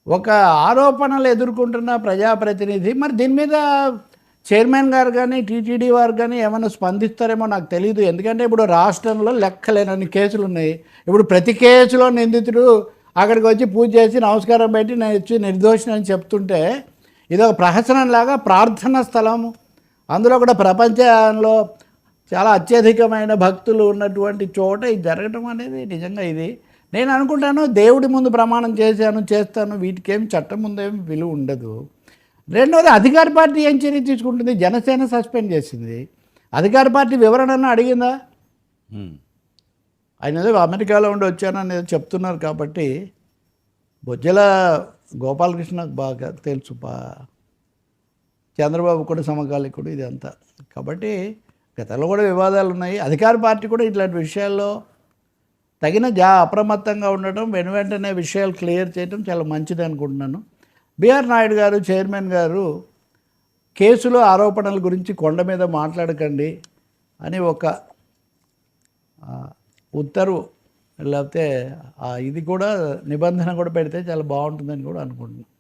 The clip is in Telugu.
ఒక ఆరోపణలు ఎదుర్కొంటున్న ప్రజాప్రతినిధి మరి దీని మీద చైర్మన్ గారు కానీ టీటీడీ వారు కానీ ఏమైనా స్పందిస్తారేమో నాకు తెలియదు. ఎందుకంటే ఇప్పుడు రాష్ట్రంలో లెక్కలేనన్ని కేసులు ఉన్నాయి. ఇప్పుడు ప్రతి కేసులో నిందితుడు అక్కడికి వచ్చి పూజ చేసి నమస్కారం పెట్టి నేను వచ్చి నిర్దోషిని అని చెప్తుంటే ఇది ఒక ప్రహసనంలాగా ప్రార్థనా స్థలము, అందులో కూడా ప్రపంచంలో చాలా అత్యధికమైన భక్తులు ఉన్నటువంటి చోట ఇది జరగడం అనేది నిజంగా ఇది నేను అనుకుంటాను దేవుడి ముందు ప్రమాణం చేస్తాను వీటికేం చట్టం ముందేమి విలువ ఉండదు. రెండోది అధికార పార్టీ ఏం చర్య తీసుకుంటుంది? జనసేన సస్పెండ్ చేసింది. అధికార పార్టీ వివరణను అడిగిందా? ఆయన ఏదో అమెరికాలో ఉండి వచ్చానని ఏదో చెప్తున్నారు కాబట్టి బొజ్జల గోపాలకృష్ణకు బాగా తెలుసు, చంద్రబాబు కూడా సమకాలికుడు ఇదంతా. కాబట్టి గతంలో కూడా వివాదాలు ఉన్నాయి. అధికార పార్టీ కూడా ఇట్లాంటి విషయాల్లో తగిన అప్రమత్తంగా ఉండటం, వెంటనే విషయాలు క్లియర్ చేయడం చాలా మంచిది అనుకుంటున్నాను. బిఆర్ నాయుడు గారు చైర్మన్ గారు కేసులో ఆరోపణల గురించి కొండ మీద మాట్లాడకండి అని ఒక ఉత్తర్వు లేకపోతే ఇది కూడా నిబంధన కూడా పెడితే చాలా బాగుంటుందని కూడా అనుకుంటున్నాను.